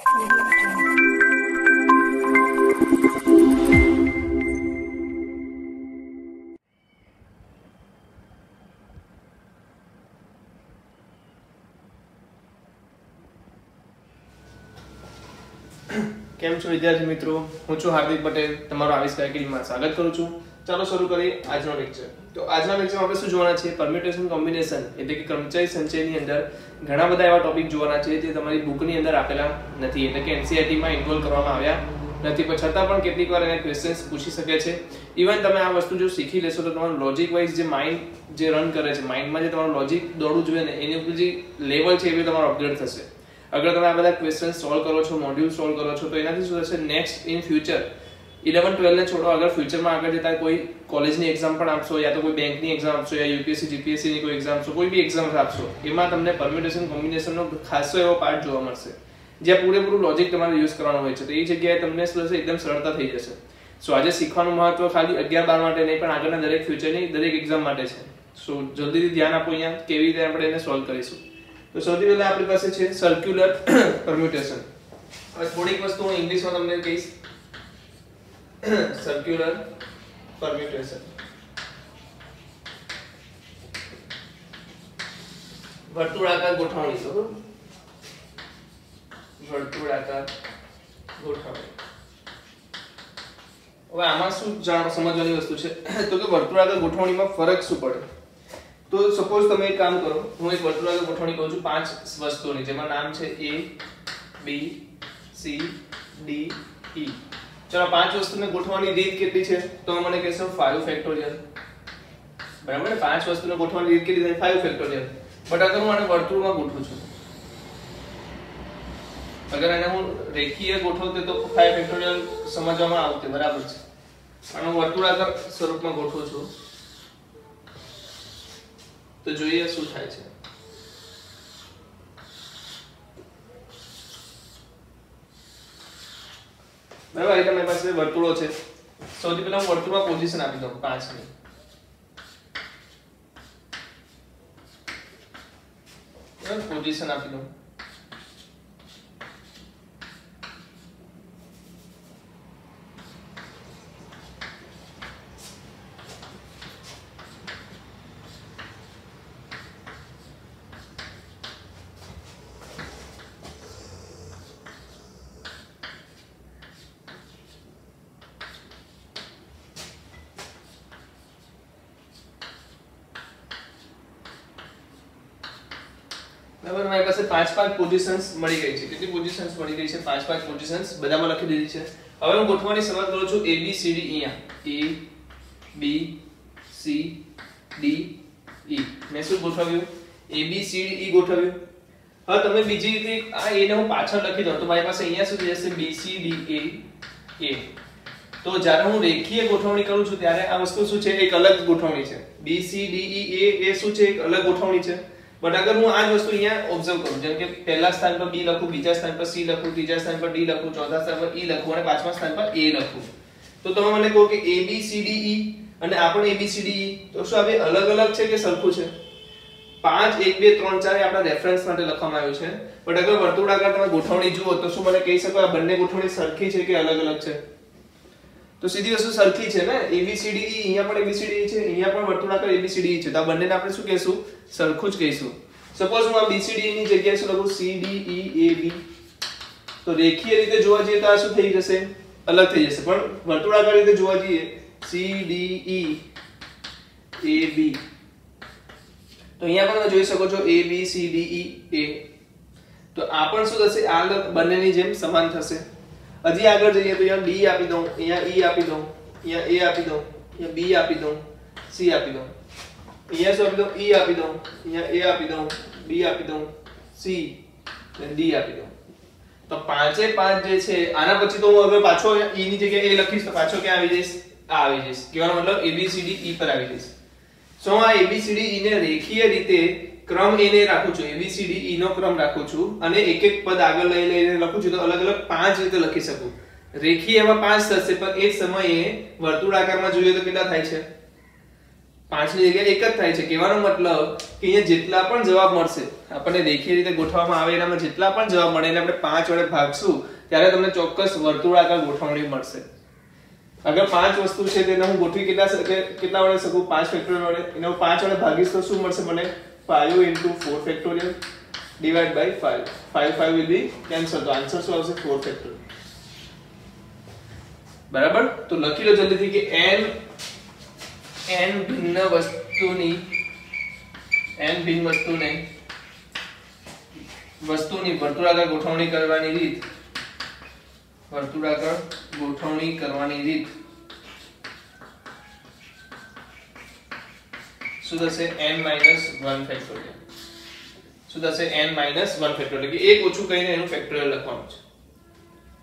કેમ છો વિદ્યાર્થી મિત્રો, હું છું હાર્દિક પટેલ, તમારો આવિષ્કાર એકેડમીમાં સ્વાગત કરું છું। ચાલો શરૂ કરીએ આજનો લેક્ચર। તો આજના લેક્ચરમાં આપણે શું જોવાના છે, પરમ્યુટેશન કોમ્બિનેશન એટલે કે ક્રમચય સંચયની અંદર ઘણા બધા એવા ટોપિક જોવાના છે જે તમારી બુકની અંદર આપેલા નથી, એટલે કે એનસીઈઆરટી માં ઇન્વોલ્વ કરવામાં આવ્યા નથી, પણ છતાં પણ કેટલીક વાર એને ક્વેશ્ચન્સ પૂછી શકે છે। ઇવન તમે આ વસ્તુ જો શીખી લેશો તો તમારું લોજિક વાઇઝ જે માઇન્ડ જે રન કરે છે, માઇન્ડમાં જે તમારું લોજિક દોડવું જોઈએ ને એની ઉપર જે લેવલ છે એ બી તમારું અપગ્રેડ થશે। अगर તમે આ બધા ક્વેશ્ચન સોલ્વ કરો છો, મોડ્યુલ સોલ્વ કરો છો, તો એનાથી શું થશે, નેક્સ્ટ ઇન ફ્યુચર 11 12 ને છોડો, અગર ફ્યુચરમાં આગળ જતા કોઈ કોલેજની એક્ઝામ પણ આપશો, યા તો કોઈ બેંકની એક્ઝામ આપશો, યા યુપીએસસી જીપીએસસી ની કોઈ એક્ઝામ આપશો, કોઈ બી એક્ઝામ આપશો, એમાં તમને પરમ્યુટેશન કોમ્બિનેશનનો ખાસો એવો પાર્ટ જોવા મળશે જ્યાં પૂરેપૂરું લોજિક તમારે યુઝ કરવાનું હોય છે। તો એ જગ્યાએ તમને શું થશે, એકદમ સરળતા થઈ જશે। સો આજે શીખવાનું મહત્વ ખાલી 11 12 માટે નહીં, પણ આગળના દરેક ફ્યુચરની દરેક એક્ઝામ માટે છે। સો જલ્દીથી ધ્યાન આપો અહીંયા કેવી રીતે આપણે એને સોલ્વ કરીશું। તો સૌથી પહેલા આપણી પાસે છે સર્ક્યુલર પરમ્યુટેશન। હવે થોડીક વસ્તુ હું ઇંગ્લિશમાં તમને કહીશ। સર્ક્યુલર પરમ્યુટેશન વર્તુળાકાર ગોઠવણી, બરોબર, વર્તુળાકાર ગોઠવણી। હવે આમાં શું સમજવાની વસ્તુ છે તો કે વર્તુળાકાર ગોઠવણીમાં ફરક શું પડે। તો સપોઝ તમે એક કામ કરો, હું એક વર્તુળાકાર ગોઠવણી કહું છું 5 વસ્તુઓની, જેમાં નામ છે A B C D E। ચલો 5 વસ્તુને ગોઠવવાની રીત કેટલી છે, તો મને કહેશો 5 ફેક્ટોરિયલ, બરાબર ને? 5 વસ્તુને ગોઠવવાની રીત કેટલી છે, 5 ફેક્ટોરિયલ। બટ અગર હું આને વર્તુળમાં ગોઠવું છું, અગર આને હું રેખીય ગોઠવતો તો 5 ફેક્ટોરિયલ સમજવામાં આવશે, બરાબર છે, પણ હું વર્તુળાકાર સ્વરૂપમાં ગોઠવું છું તો જોઈએ શું થાય છે। બરાબર, એટલે મારી પાસે વર્તુળો છે। સૌથી પહેલા હું વર્તુળમાં પોઝિશન આપી દઉં 5 ની, પોઝિશન આપી દઉં। બરાબર, મારી પાસે 5 પોઝિશન્સ મળી ગઈ છે। કેટલી પોઝિશન્સ મળી ગઈ છે? 5 પોઝિશન્સ બધામાં લખી દીધી છે। હવે હું ગોઠવવાની શરૂઆત કરું છું A B C D અહીંયા, A B C D E। મેં શું ગોઠવ્યું? A B C D E ગોઠવ્યું। હવે તમે બીજી રીતે આ A ને હું પાછળ લખી દઉં તો મારી પાસે અહીંયા શું થઈ જશે, B C D A A। તો જ્યારે હું રેખીય ગોઠવણી કરું છું ત્યારે આ વસ્તુ શું છે, એક અલગ ગોઠવણી છે। B C D E A એ શું છે, એક અલગ ગોઠવણી છે। બટ અગર હું આ જ વસ્તુ અહીંયા ઓબ્ઝર્વ કરું, જેમ કે પહેલા સ્થાન પર B લખું, બીજા સ્થાન પર C લખું, ત્રીજા સ્થાન પર D લખું, ચોથા સ્થાન પર E લખું અને પાંચમા સ્થાન પર A લખું, તો તમે મને કહો કે A B C D E અને આ પણ A B C D E, તો શું આ બે અલગ અલગ છે કે સરખું છે? 5 1 2 3 4 એ આપણા રેફરન્સ માટે લખવામાં આવ્યું છે, બટ અગર વર્તુળાકાર તમે ગોઠવણી જુઓ તો શું મને કહી શકો આ બંને ગોઠવણી સરખી છે કે અલગ અલગ છે? તો સીધી વસ્તુ સરખી છે ને, A B C D E, અહીંયા પણ A B C D E છે, અહીંયા પણ વર્તુળાકાર A B C D E છે, તો આ બંનેને આપણે શું કહીશું, સરખું જ કહીશું। સપોઝ હું આ B C D E ની જગ્યાએ શું લખું, C D E A B, તો રેખીય રીતે જોવા જઈએ તો આ શું થઈ જશે, અલગ થઈ જશે, પણ વર્તુળાકાર રીતે જોવા જઈએ C D E A B, તો અહીંયા પણ તમે જોઈ શકો છો A B C D E A, તો આ પણ શું થશે, આ બંનેની જેમ સમાન થશે। હજી આગળ જઈએ તો અહીંયા D આપી દઉં, અહીંયા E આપી દઉં, અહીંયા A આપી દઉં, અહીંયા B આપી દઉં, C આપી દઉં, અહીંયા શું આપી દઉં, E આપી દઉં, અહીંયા A આપી દઉં, B આપી દઉં, C અને D આપી દઉં, તો 5 જે છે આના પછી તો હું હવે પાછો E ની જગ્યાએ A લખીશ તો પાછો ક્યાં આવી જઈશ, આ આવી જઈશ, કહેવાનો મતલબ A B C D E પર આવી જઈશ। સો આ A B C D E ને રેખીય રીતે ક્રમ A ને રાખું છું, A B C D E નો ક્રમ રાખું છું અને એક એક પદ આગળ લઈને લખું છું, તો અલગ અલગ 5 રીતે લખી શકું। રેખીય એમાં 5 થશે, પણ એક સમયે વર્તુળાકારમાં જોઈએ તો કેટલા થાય છે, 5 ની જગ્યાએ 1 જ થાય છે. કહેવાનો મતલબ કે અહીંયા જેટલા પણ જવાબ મળશે આપણને રેખીય રીતે ગોઠવવામાં આવે એનામાં જેટલા પણ જવાબ મળે એને આપણે 5 વડે ભાગશું ત્યારે તમને ચોક્કસ વર્તુળાકાર ગોઠવણી મળશે. અગર 5 વસ્તુ છે તેને હું ગોઠવી કેટલા વડે શકું 5 ફેક્ટોરિયલ વડે, એને હું 5 વડે ભાગીશ તો શું મળશે મને 5 * 4 factorial divided by 5. 5 will be cancel, તો આન્સર શું આવશે 4 ફેક્ટોરિયલ. બરાબર. તો લખી લો જલ્દીથી કે n ભિન્ન વસ્તુની વર્તુળાકાર ગોઠવણી કરવાની રીત શું થશે n - 1 ફેક્ટોરિયલ. શું થશે n - 1 ફેક્ટોરિયલ કે એક ઓછું કહીને એનું ફેક્ટોરિયલ લખવાનું છે.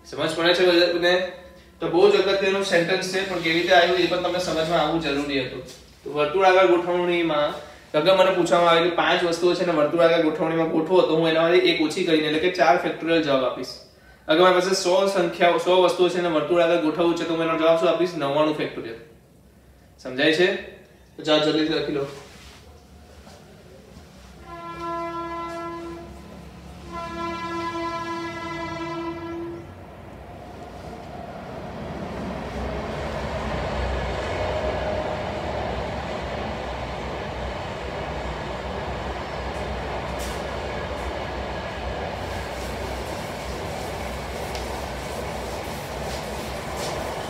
સમજ પડે છે બધાને? તો બહુ જ અગત્યનું સેન્ટેન્સ છે પણ કેવી રીતે આવ્યું એ પણ તમને સમજમાં આવવું જરૂરી હતું. તો વર્તુળાકાર ગોઠવણીમાં અગર મને પૂછવામાં આવે કે 5 વસ્તુઓ છે ને વર્તુળાકાર ગોઠવણીમાં ગોઠવો તો હું એનામાંથી એક ઓછી કરીને એટલે કે 4 ફેક્ટોરિયલ જવાબ આપીશ. અગર મારી પાસે 100 વસ્તુઓ છે ને વર્તુળાકાર ગોઠવવું છે તો હું એનો જવાબ શું આપીશ 99 ફેક્ટોરિયલ. સમજાય છે? તો ચાલો જલ્દીથી લખી લો.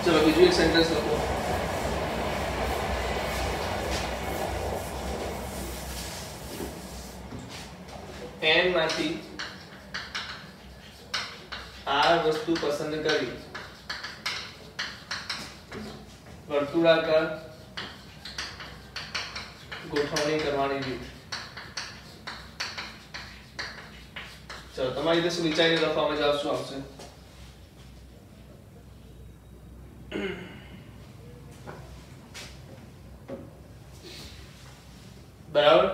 चलो બીજું એક સેન્ટેન્સ લખો. n માંથી r વસ્તુ પસંદ કરી વર્તુળાકાર ગોઠવણી કરવાની રીત. ચલો તમારી રીતે શું વિચારીને લખવામાં જવાબ શું આવશે? બરાબર.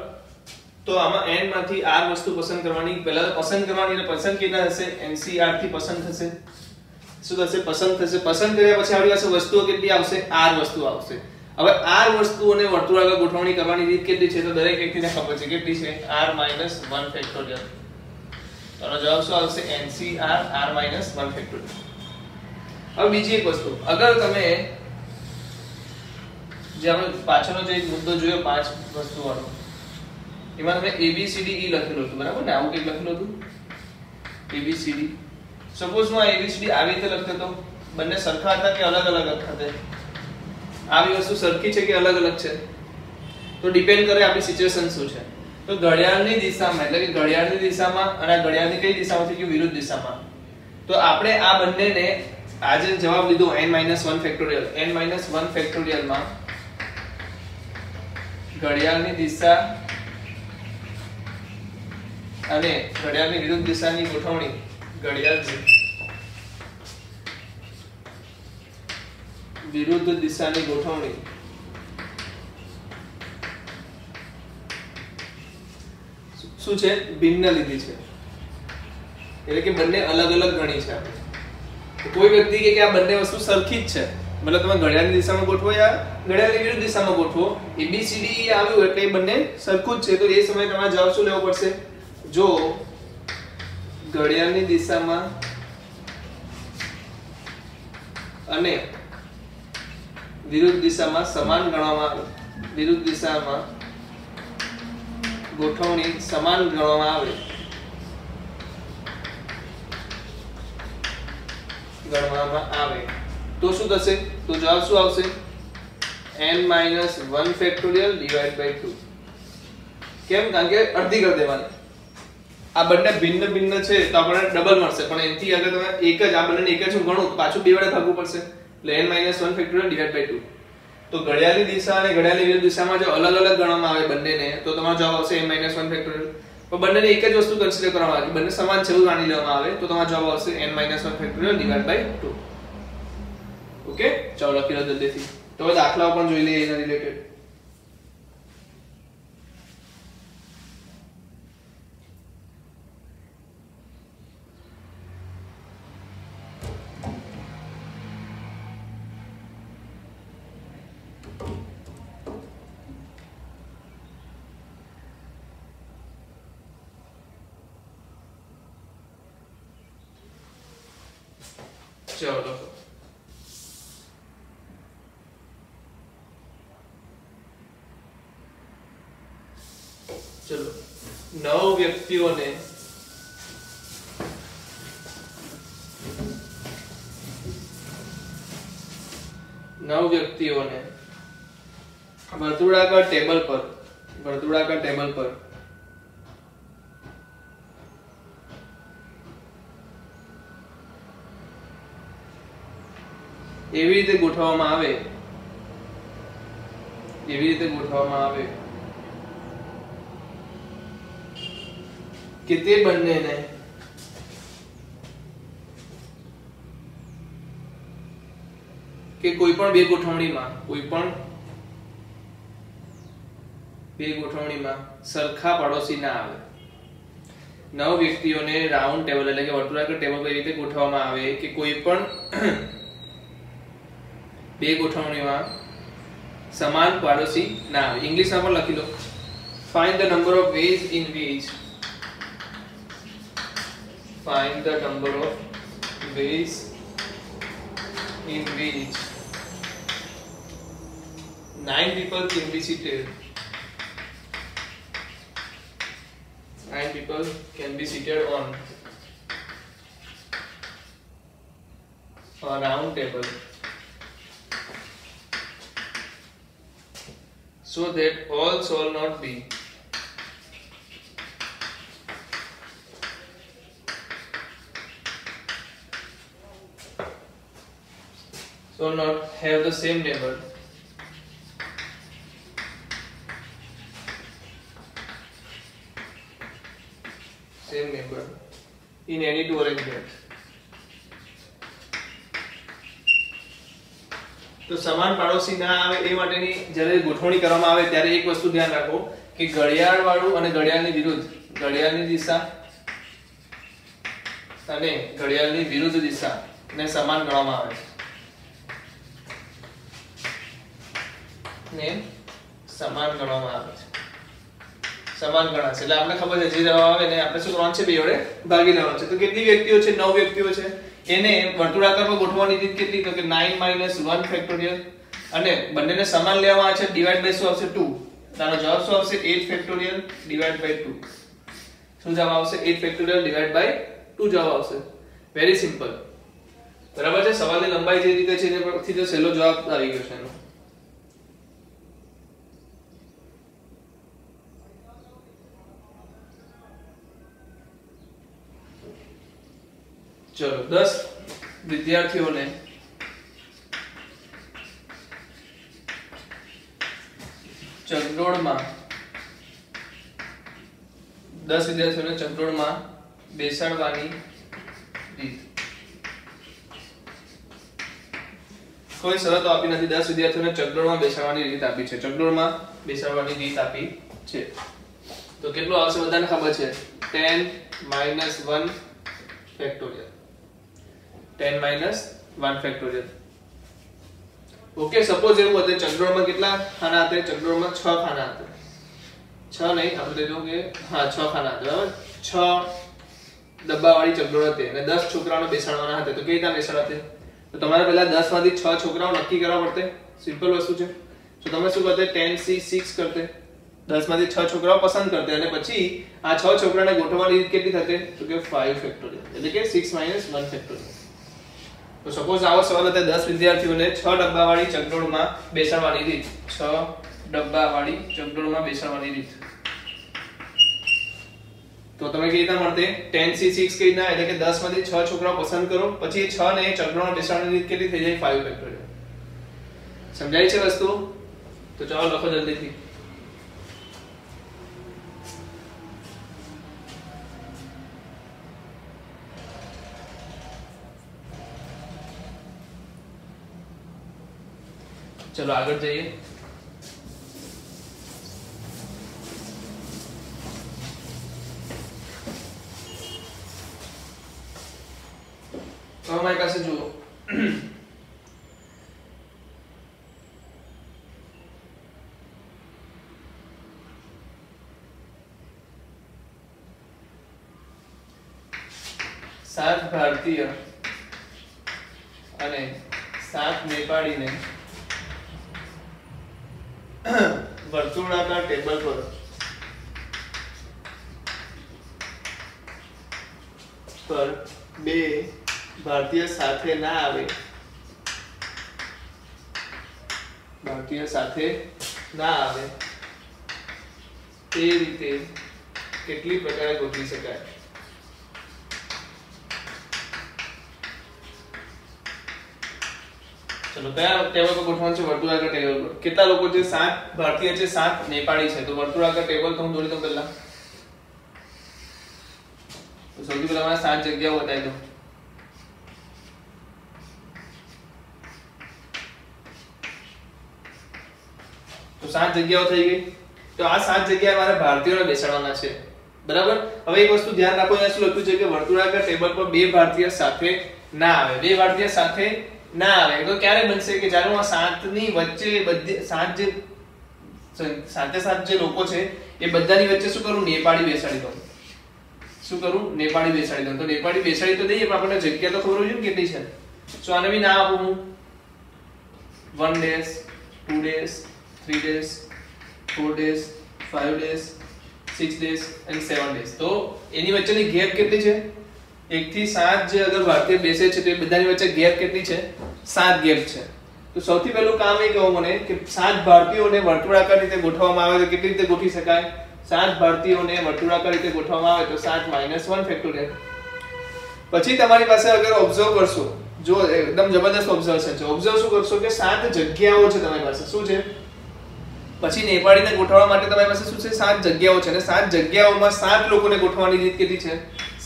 તો આમાં n માંથી r વસ્તુ પસંદ કરવાની. પહેલા તો પસંદ કરવાની એટલે પસંદ કેના થશે NCR થી પસંદ થશે. શું થશે? પસંદ થશે. પસંદ કર્યા પછી આપણી પાસે વસ્તુઓ કેટલી આવશે? r વસ્તુ આવશે. હવે r વસ્તુઓને વર્તુળાકાર ગોઠવણી કરવાની રીત કેટલી છે તો દરેક વ્યક્તિને ખબર છે. કેટલી છે? r - 1 factorial. તો આનો જવાબ શું આવશે? NCR r - 1 factorial. હવે બીજી એક વસ્તુ, અગર તમે જે આપણે પાછળનો જે મુદ્દો જોયો 5 વસ્તુ વાળો એમાં તમે ABCDE લખેલું હતું બરાબર ને? આવું કંઈક લખેલું હતું ABCD. સપોઝ હું આ ABCD આવી રીતે લખતો તો બંને સરખા હતા કે અલગ અલગ હતા? આવી વસ્તુ સરખી છે કે અલગ અલગ છે? તો ડિપેન્ડ કરે આપણી સિચ્યુએશન શું છે. તો ઘડિયાળની દિશામાં એટલે કે ઘડિયાળની દિશામાં અને ઘડિયાળની કઈ દિશામાંથી કે વિરુદ્ધ દિશામાં. તો આપણે આ બંનેને આજે જવાબ લીધો n - 1 ફેક્ટોરિયલ. n - 1 ફેક્ટોરિયલ માં ઘડિયાળની દિશા અને ઘડિયાળની વિરુદ્ધ દિશાની ગોઠવણી ઘડિયાળની વિરુદ્ધ દિશાની ગોઠવણી શું છે? ભિન્ન લીધી છે. એટલે કે બંને અલગ અલગ ગણી છે આપણે. કોઈ વ્યક્તિ કે આ બંને વસ્તુ સરખી જ છે મતલબ તમે ઘડિયાળની દિશામાં ગોઠવો યા ઘડિયાળની વિરુદ્ધ દિશામાં ગોઠવો ABCD આવ્યું એટલે એ બંને સરખું જ છે. તો એ સમયે તમારે જવાબ શું લેવો પડશે? જો ઘડિયાળની દિશામાં અને વિરુદ્ધ દિશામાં સમાન ગણવામાં આવે, વિરુદ્ધ દિશામાં ગોઠવણી સમાન ગણવામાં આવે તો શું થશે? તો જવાબ શું આવશે? n - 1 factorial divide by 2. કેમ? કારણ કે અડધી કરી દેવાની. આ બંને ભિન્ન ભિન્ન છે તો આપણને ડબલ મળશે પણ એથી અગર તમે એક જ આ બંનેને એક જ હું ગણું તો પાછું બે વડે ભાગવું પડશે. એટલે n - 1 ફેક્ટોરિયલ ડિવાઇડ બાય 2. તો ઘડિયાળની દિશા અને ઘડિયાળની વિરુદ્ધ દિશામાં જો અલગ અલગ ગણવામાં આવે બંનેને તો તમારો જવાબ આવશે n - 1 ફેક્ટોરિયલ. પણ બંનેને એક જ વસ્તુ કન્સિડર કરવામાં આવે બંને સમાન છે એવું માની લેવામાં આવે તો તમારો જવાબ આવશે n - 1 factorial divide by 2. Okay, ચાલો લખી લો જલ્દીથી. તો હવે દાખલાઓ પણ જોઈ લઈએ એના રિલેટેડ. ચલો લખો ચલો 9 વ્યક્તિઓને વર્તુળાકાર ટેબલ પર એવી રીતે ગોઠવવામાં આવે કે તે બંનેને કે કોઈ પણ બે ગોઠવણીમાં સરખા પડોશી ના આવે 9 વ્યક્તિઓને રાઉન્ડ ટેબલ એટલે કે વર્તુળાકાર ટેબલ પર રીતે ગોઠવવામાં આવે કે કોઈ પણ બે ગોઠવણીમાં સમાન પડોશી ના આવે ઇંગ્લિશમાં પણ લખી લો find the number of ways in which 9 people can be seated. 9 people can be seated on a round table so that all shall not be shall not have the same neighbor in any two arrangement. તો સમાન પાડોશી ના આવે એ માટેની જ્યારે ગોઠવણી કરવામાં આવે ત્યારે એક વસ્તુ ધ્યાન રાખો કે ઘડિયાળ વાળું અને ઘડિયાળની વિરુદ્ધ ઘડિયાળની દિશા અને ઘડિયાળની વિરુદ્ધ દિશા ને સમાન ગણવામાં આવે છે સમાન ગણાશે એટલે આપણે ખબર છે જે જવાબ આવે ને આપણે શું કરવાનું છે બે વડે ભાગી લેવાનું છે તો કેટલી વ્યક્તિઓ છે 9 વ્યક્તિઓ છે એને વર્તુળાકારમાં ગોઠવવાની રીત કેટલી તો કે 9 - 1 ફેક્ટોરિયલ અને બંનેને સમાન લેવામાં આવે છે ડિવાઇડ બાય શું આવશે 2 તારો જવાબ શું આવશે 8 ફેક્ટોરિયલ ડિવાઇડ બાય 2 શું જવાબ આવશે 8 ફેક્ટોરિયલ ડિવાઇડ બાય 2 જવાબ આવશે વેરી સિમ્પલ બરાબર છે સવાલની લંબાઈ જે રીતે છે એ પરથી જો સહેલો જવાબ આવી ગયો છે એનો ચલો 10 વિદ્યાર્થીઓને ચકડોળમાં બેસાડવાની રીત કોઈ શરતો આપી નથી 10 વિદ્યાર્થીઓને ચકડોળમાં બેસાડવાની રીત આપી છે ચકડોળમાં બેસાડવાની રીત આપી છે તો કેટલું આવશે બધાને ખબર છે 10 - 1 ફેક્ટોરિયલ 10 - 1 ફેક્ટોરિયલ ઓકે સપોઝ એવું હતું ચકડોળમાં કેટલા ખાના હતા ચકડોળમાં 6 ખાના હતા 6 નહીં આપણે જો કે હા 6 ખાના હતા બરાબર 6 ડબ્બાવાળી ચકડોળ હતી અને 10 છોકરાઓને બેસાડવાના હતા તો કેવી રીતે બેસાડતે તો તમારે પહેલા 10 માંથી 6 છોકરાઓ નક્કી કરવા પડતે સિમ્પલ વસ્તુ છે તો તમે શું કરતે 10C6 કરતે 10 માંથી 6 છોકરાઓ પસંદ કરતે અને પછી આ 6 છોકરાને ગોઠવવાની રીત કેટલી થતે તો કે 5 ફેક્ટોરિયલ એટલે કે 6 - 1 ફેક્ટોરિયલ તો સપોઝ આવો સવાલ હતો 10 વિદ્યાર્થીઓને 6 ડબ્બાવાળી ચકડોળમાં બેસાડવાની રીત 6 ડબ્બાવાળી ચકડોળમાં બેસાડવાની રીત તો તમે કેવી રીતે મળતે 10C6 કઈ ના એટલે કે 10 માંથી 6 છોકરાઓ પસંદ કરો પછી 6 ને ચકડોળમાં બેસાડવાની રીત કેટલી થઈ જાય 5 ફેક્ટોરિયલ સમજાય છે વસ્તુ તો ચાલો લખો જલ્દીથી चलो आगे जाइए तो हमारे पास जो 7 भारतीय અને 7 નેપાળીને વર્તુળાકાર ટેબલ પર બે ભારતીય સાથે ના આવે તે રીતે કેટલી પ્રકારે ગોઠવી શકાય? ચલો કયા ટેબલ પર ગોઠવવાનું છે? વર્તુળાકાર ટેબલ પર. કેટલા લોકો છે? 7 ભારતીય છે, 7 નેપાળી છે. તો વર્તુળાકાર ટેબલ તો હું દોરી દઉં પહેલા. તો સૌથી પહેલા મને 7 જગ્યાઓ બતાવી દો. તો 7 જગ્યાઓ થઈ ગઈ. તો આ 7 જગ્યાએ મારે ભારતીયોને બેસાડવાના છે. બરાબર. હવે એક વસ્તુ ધ્યાન રાખો, અહીંયા શું લખ્યું છે કે વર્તુળાકાર ટેબલ પર બે ભારતીય સાથે ના આવે. બે ભારતીય સાથે ના આવે તો ક્યારે બનશે કે જ્યારે હું આ 7 ની વચ્ચે બધી 7 જે લોકો છે એ બધાની વચ્ચે શું કરું? નેપાળી બેસાડી દઉં. શું કરું? નેપાળી બેસાડી દઉં. તો નેપાળી બેસાડી તો દઈએ પણ આપણને જગ્યા તો ખબર હોય ને કેટલી છે. સો આને બી ના આપું હું 1 dash 2 dash 3 dash 4 dash 5 dash 6 dash અને 7 ડેશ. તો એની વચ્ચેની ગેપ કેટલી છે? 1 થી 7 જે અગર ભારતીય બેસે છે તો એ બધાની વચ્ચે ગેપ કેટલી છે? 7 ગેપ છે. તો સૌથી પહેલું કામ એ કહો મને કે 7 ભારતીયોને વર્તુળાકાર રીતે ગોઠવવામાં આવે તો કેટલી રીતે ગોઠવી શકાય? 7 ભારતીયોને વર્તુળાકાર રીતે ગોઠવવામાં આવે તો 7 - 1 ફેક્ટોરિયલ. પછી તમારી પાસે અગર ઓબ્ઝર્વ કરશો, જો એકદમ જબરદસ્ત ઓબ્ઝર્વેશન છે. ઓબ્ઝર્વ શું કરશો કે 7 જગ્યાઓ છે તમારી પાસે. શું છે? પછી નેપાળીને ગોઠવવા માટે તમારી પાસે શું છે? 7 જગ્યાઓ છે. અને 7 જગ્યાઓમાં 7 લોકોને ગોઠવવાની રીત કેટલી છે?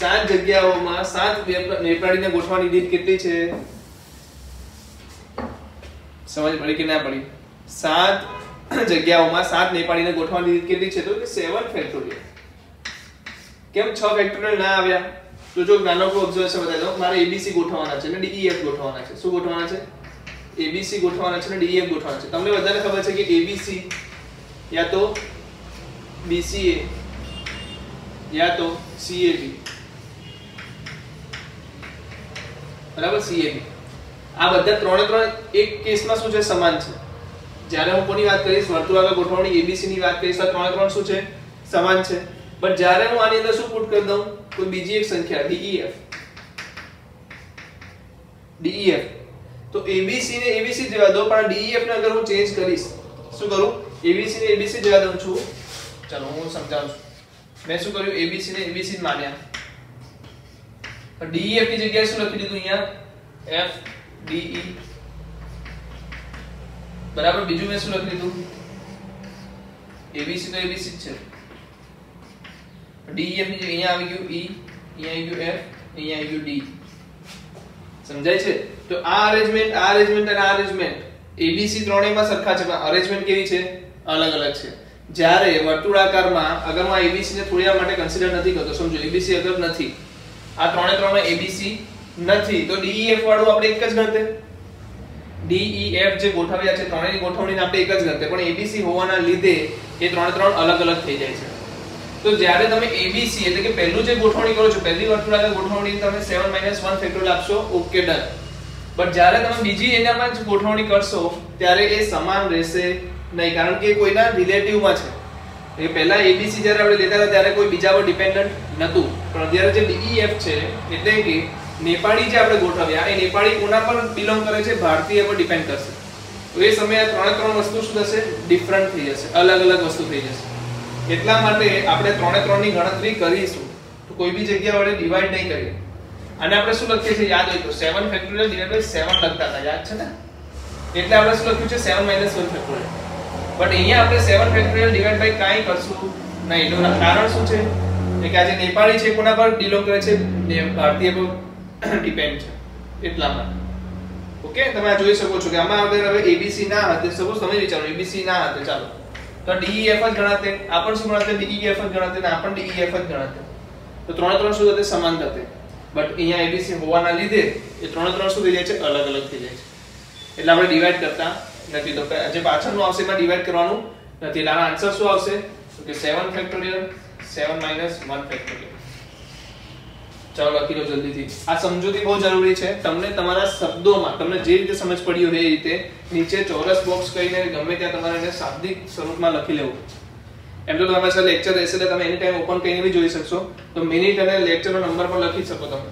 7 જગ્યાઓમાં 7 નેપાળીને ગોઠવવાની રીત કેટલી છે? સમજ પડી કે ના પડી? 7 જગ્યાઓમાં 7 નેપાળીને ગોઠવવાની રીત કેટલી છે? તો 7 ફેક્ટોરિયલ. કેમ 6 ફેક્ટોરિયલ ના આવ્યા? તો જો નાનો ઓબ્ઝર્વેશન બતાવી દઉં. મારે ABC ગોઠવવાના છે અને DEF ગોઠવવાના છે. શું ગોઠવવાના છે? ABC ગોઠવવાના છે અને DEF ગોઠવવાના છે. તમને બધાને ખબર છે કે ABC યા તો BCA યા તો CAB. બરાબર? CAB. આ બધા ત્રણે એક કેસમાં શું છે? સમાન છે. જ્યારે હું કોની વાત કરીશ? વર્તુળાકાર ગોઠવણી ABC ની વાત કરીશ તો ત્રણે શું છે? સમાન છે. બટ જ્યારે હું આની અંદર શું પુટ કરી દઉં? કોઈ બીજી એક સંખ્યા DEF. તો ABC ને ABC જેવા દો પણ DEF ને અગર હું ચેન્જ કરીશ, શું કરું? ABC ને ABC જેવા દઉં છું. ચલો હું સમજાવું છું. મેં શું કર્યું? ABC ને ABC જ માન્યા. પણ DEF ની જગ્યાએ શું લખી દીધું અહીંયા? FDE. બરાબર. બીજું મેં શું લખી દીધું? ABC તો ABC જ છે. DEF ની જગ્યાએ અહીંયા આવી ગયું E, અહીંયા આવી ગયું F, અહીંયા આવી ગયું D. સમજાય છે? તો આ અરેન્જમેન્ટ અને આ અરેન્જમેન્ટ ABC ત્રણેયમાં સરખા છે પણ અરેન્જમેન્ટ કેવી છે? અલગ અલગ છે. જ્યારે વર્તુળાકારમાં અગર હું ABC ને થોડી વાર માટે કન્સિડર નથી કરતો, સમજો ABC અગર નથી, આ ત્રણેયમાં ABC નથી તો DEF વાળું આપણે એક જ ગણતે. DEF જે ગોઠવ્યા છે ત્રણેયની ગોઠવણીને આપણે એક જ ગણતે, પણ ABC હોવાના લીધે એ ત્રણ અલગ અલગ થઈ જાય છે. તો જ્યારે તમે ABC એટલે કે પહેલું જે ગોઠવણી કરો છો, પહેલી વર્તુળાકાર ગોઠવણી તમે 7 - 1 ફેક્ટોરિયલ આપશો, ઓકે ડન. બટ જ્યારે તમે બીજી એનામાં જ ગોઠવણી કરશો ત્યારે એ સમાન રહેશે નહીં, કારણ કે કોઈના રિલેટિવમાં છે. એ પહેલા ABC જ્યારે આપણે લેતા હતા ત્યારે કોઈ બીજા પર ડિપેન્ડન્ટ નહોતું, પણ અત્યારે જે DEF છે એટલે કે નેપાળી જે આપણે ગોઠવ્યા એ નેપાળી કોના પર બિલોંગ કરે છે? ભારતીય પર ડિપેન્ડ કરશે. તો એ સમયે ત્રણ વસ્તુ શું થશે? ડિફરન્ટ થઈ જશે, અલગ અલગ વસ્તુ થઈ જશે. એટલા માટે આપણે ત્રણે ની ગણતરી કરીશું તો કોઈ બી જગ્યા વડે ડિવાઈડ નહીં કરીએ. અને આપણે શું લખીએ છીએ યાદ હોય તો 7 ફેક્ટોરિયલ ડિવાઇડ બાય 7 લખતા હતા, યાદ છે ને? એટલે આપણે શું લખ્યું છે? 7 - 1 ફેક્ટોરિયલ. બટ અહીંયા આપણે 7 ફેક્ટોરિયલ ડિવાઇડ બાય કાઈ કરશું નહીં. એનું કારણ શું છે? કે આ જે નેપાળી છે કોના પર બિલોંગ કરે છે? ભારતીય પર ડિપેન્ડ છે. એટલા માટે ઓકે. તમે આ જોઈ શકો છો કે આમાં અગર હવે ABC ના હતે, સપોઝ તમે વિચારો ABC ના હતે, ચાલો તો DEF જ ગણાતે. આ પણ શું ગણાતે? DEF જ ગણાતે ને આ પણ DEF જ ગણાતે. તો ત્રણ શું થતે? સમાન થતે. બટ અહીંયા ABC હોવાના લીધે એ ત્રણ શું થઈ જાય છે? અલગ અલગ થઈ જાય છે. એટલે આપણે ડિવાઈડ કરતા નથી. તો જે પાછળનું આવશે એમાં ડિવાઈડ કરવાનું નથી. એટલે આનો આન્સર શું આવશે? તો કે 7 ફેક્ટોરિયલ 7 - 1 ફેક્ટોરિયલ. ચાલો લખી લો જલ્દીથી. આ સમજૂતી બહુ જરૂરી છે. તમને તમારા શબ્દોમાં તમને જે રીતે સમજ પડી હોય એ રીતે નીચે ચોરસ બોક્સ કરીને ગમે ત્યાં તમારે એને શાબ્દિક સ્વરૂપમાં લખી લેવું. એમ તો તમારા પાસે લેક્ચર રહેશે એટલે તમે એની ટાઈમ ઓપન કરીને બી જોઈ શકશો. તો મિનિટ અને લેક્ચરનો નંબર પણ લખી શકો તમે.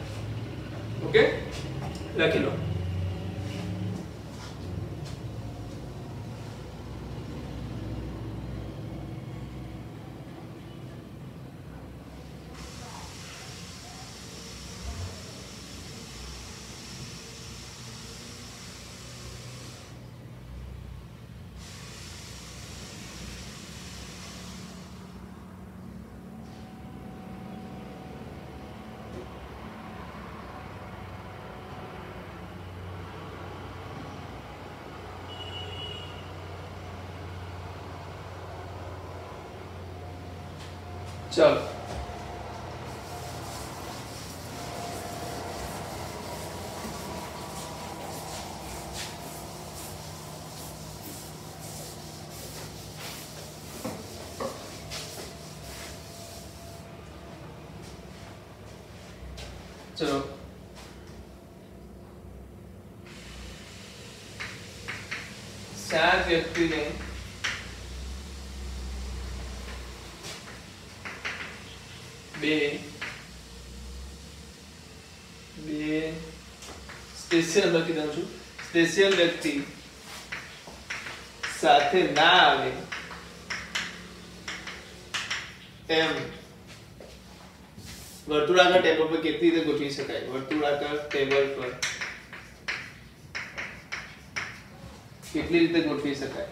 ઓકે, લખી લો. चलो चलो सात व्यक्ति ने स्पेशल नंबर કીધું છું. સ્પેશિયલ વ્યક્તિ સાથે ના આવે એમ વર્તુળાકાર ટેબલ પર કેટલી રીતે ગોઠવી શકાય? વર્તુળાકાર ટેબલ પર કેટલી રીતે ગોઠવી શકાય?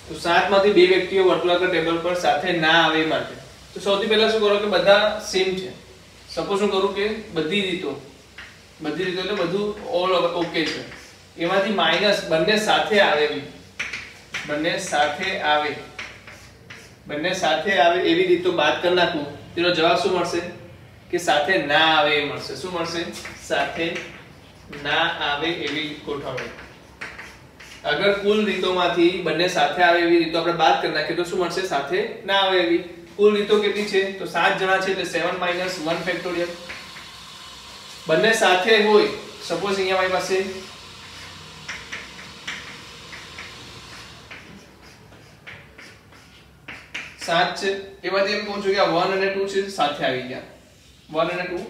તો 7 માંથી બે વ્યક્તિઓ વર્તુળાકાર ટેબલ પર સાથે ના આવે માટે તો સૌથી પહેલા શું કરો કે બધા સેમ છે. સપોઝ હું કરું કે બધી રીતો એટલે બધું ઓલ ઓકે છે. એમાંથી માઈનસ બંને સાથે આવે એવી રીતો બાદ કરી નાખું. તેનો જવાબ શું મળશે કે સાથે ના આવે એ મળશે. શું મળશે? સાથે ના આવે એવી ગોઠવણી. अगर कुल રીતોમાંથી બંને સાથે આવે એવી રીતો આપણે બાદ કરી નાખીએ તો શું મળશે? સાથે ના આવે એવી. કુલ રીતો કેટલી છે? તો 7 જણા છે એટલે 7 - 1 ફેક્ટોરિયલ. બંને સાથે હોય સપોઝ અહીંયા મારી પાસે 7 છે એમાંથી એમ કહું છું કે આ 1 અને 2 છે સાથે આવી ગયા. 1 અને 2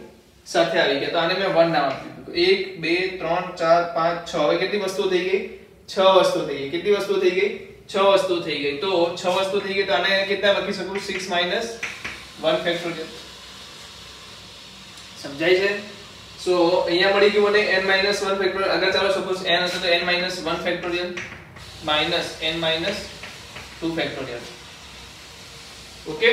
સાથે આવી ગયા તો આને મેં 1 નામ આપી દીધું. 1 2 3 4 5 6 હવે કેટલી વસ્તુઓ થઈ ગઈ? 6 વસ્તુ થઈ ગઈ. કેટલી વસ્તુ થઈ ગઈ? 6 વસ્તુ થઈ ગઈ. તો 6 વસ્તુ થઈ ગઈ તો આને કેટલા લખી શકું? 6 - 1 ફેક્ટોરિયલ. સમજાય છે? સો અહીંયા મળી ગયું મને n - 1 ફેક્ટોરિયલ. અગર ચાલો સપોઝ n હશે તો n - 1 factorial minus n - 2 factorial. Okay,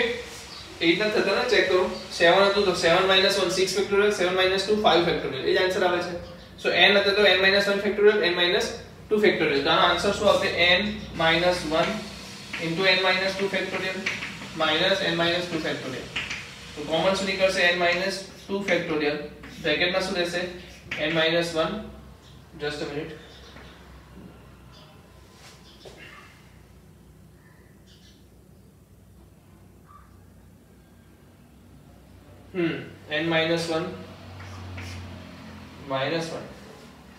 એ રીતના થતા ને ચેક કરો. 7 હતું તો 7 - 1 6 ફેક્ટોરિયલ, 7 - 2 5 ફેક્ટોરિયલ. એ જ આન્સર આવે છે. સો n હતો તો n - 1 ફેક્ટોરિયલ, n - 2 ફેક્ટોરિયલ. તો આનો આન્સર શું આવશે? n - 1 into n - 2 factorial minus n - 2 factorial. તો કોમન શું નીકળશે? n - 2 factorial. બ્રેકેટમાં શું રહેશે? n - 1. Just a minute. n - 1 -1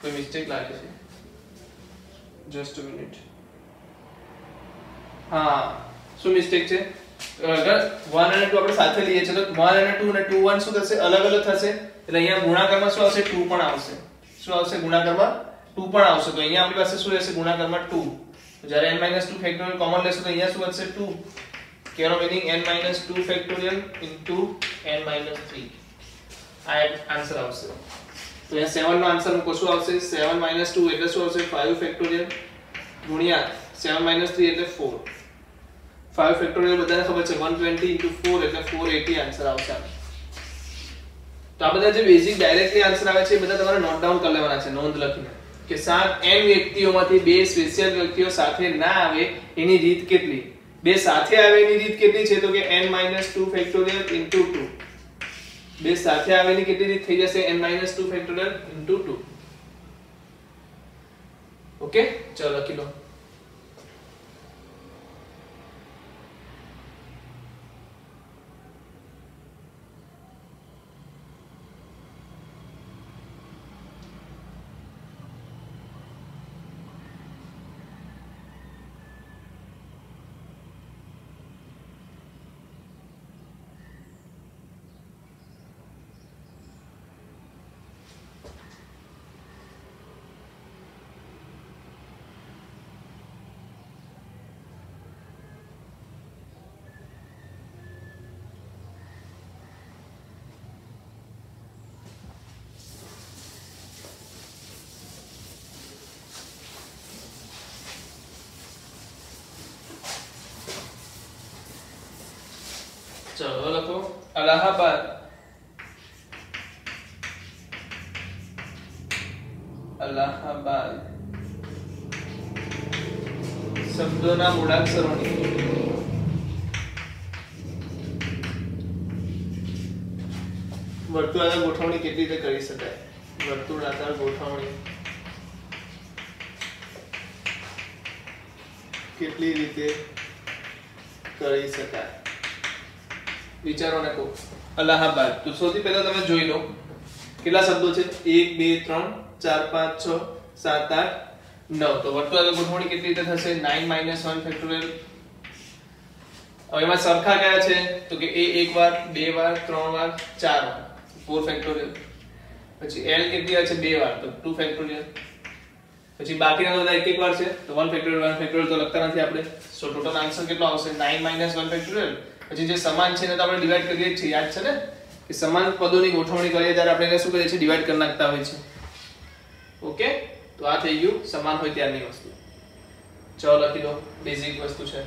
કોઈ મિસ્ટેક લાગે છે? Just a minute. હા, શું મિસ્ટેક છે? અગર 1 અને 2 આપણે સાથે લઈએ છીએ તો 1 અને 2 અને 2 1 શું થશે? અલગ અલગ થશે. એટલે અહીંયા ગુણાકારમાં શું આવશે? 2 પણ આવશે. શું આવશે? ગુણાકારમાં 2 પણ આવશે. તો અહીંયા આપણી પાસે શું રહેશે? ગુણાકારમાં 2. તો જ્યારે n - 2 ફેક્ટોરિયલ કોમન લેશો તો અહીંયા શું વધશે? 2. કેનો meaning n - 2 factorial into n - 3. આ આન્સર આવશે. તો અહીંયા 7 નો આન્સર મૂકો. શું આવશે? 7 - 2 એટલે શું આવશે? 5 ફેક્ટોરિયલ ગુણ્યા 7 - 3 એટલે 4. 5 ફેક્ટોરિયલ બધાને ખબર છે 120 into 4 એટલે 480 આન્સર આવશે. તો આ બધા જે બેઝિક ડાયરેક્ટલી આન્સર આવે છે એ બધા તમારે નોટ ડાઉન કરી લેવાના છે નોંધ લખીને કે 7 n વ્યક્તિઓમાંથી બે સ્પેશિયલ વ્યક્તિઓ સાથે ના આવે એની રીત કેટલી? બે સાથે આવે એની રીત કેટલી છે? તો કે n - 2 ફેક્ટોરિયલ into 2. બે સાથે આવે એની કેટલી રીત થઈ જશે? n - 2 factorial into 2. ઓકે, ચલો લખી લો. चलो लखो अलाहाबाद. अलाहाबाद शब्दोना मूळाक्षरोनी વર્તુળાકાર ગોઠવણી કેવી રીતે કરી શકાય? વર્તુળાકાર ગોઠવણી કેટલી રીતે કરી શકાય? વિચારો ને કો. અલ્હાબાદ. તો સૌથી પહેલા તમે જોઈ લો કેટલા શબ્દો છે? 1 2 3 4 5 6 7 8 9. તો વર્તુળાકાર ગોઠવણી કેટલી રીતે થશે? 9 - 1 ફેક્ટોરિયલ. હવે એમાં સરખા કયા છે? તો કે a એક વાર, બે વાર, ત્રણ વાર, ચાર વાર, 4 ફેક્ટોરિયલ. પછી l કેટલી વાર છે? બે વાર, તો 2 ફેક્ટોરિયલ. પછી બાકીના બધા એક એક વાર છે, તો 1 ફેક્ટોરિયલ તો લખતા નથી આપણે. સો ટોટલ આન્સર કેટલો આવશે? 9 - 1 ફેક્ટોરિયલ. પછી જે સમાન છે ને તો આપણે ડિવાઈડ કરીએ છીએ, યાદ છે ને કે સમાન પદોની ગોઠવણી કરીએ ત્યારે આપણે એને શું કરીએ છીએ? ડિવાઈડ કરી નાખતા હોય છે. ઓકે, તો આ થઈ ગયું સમાન હોય ત્યારની વસ્તુ. ચલો લખી દો, બેઝિક વસ્તુ છે.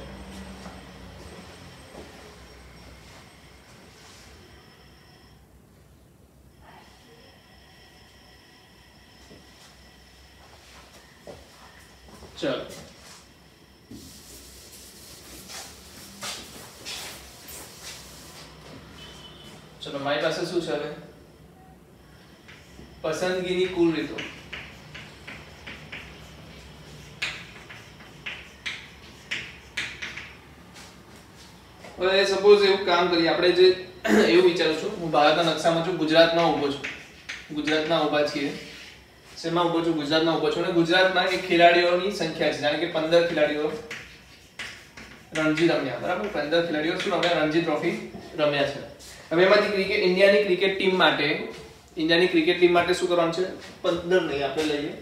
ચલો ચલો મારી પાસે શું છે હવે? પસંદગીની કુલ રીતો. હવે સપોઝ એવું કામ કરીએ આપણે, જે એવું વિચારું છું, હું ભારતના નકશામાં છું, ગુજરાતમાં ઊભો છું, ગુજરાતમાં ઊભા છીએ. શેમાં ઊભો છું? ગુજરાતમાં ઊભો છું. અને ગુજરાતમાં એક ખેલાડીઓની સંખ્યા છે, જાણે કે 15 ખેલાડીઓ રણજી રમ્યા, બરાબર? 15 ખેલાડીઓ શું રમ્યા? રણજી ટ્રોફી રમ્યા છે. હવે એમાંથી ઇન્ડિયાની ક્રિકેટ ટીમ માટે શું કરવાનું છે? 15 નહીં, આપણે લઈએ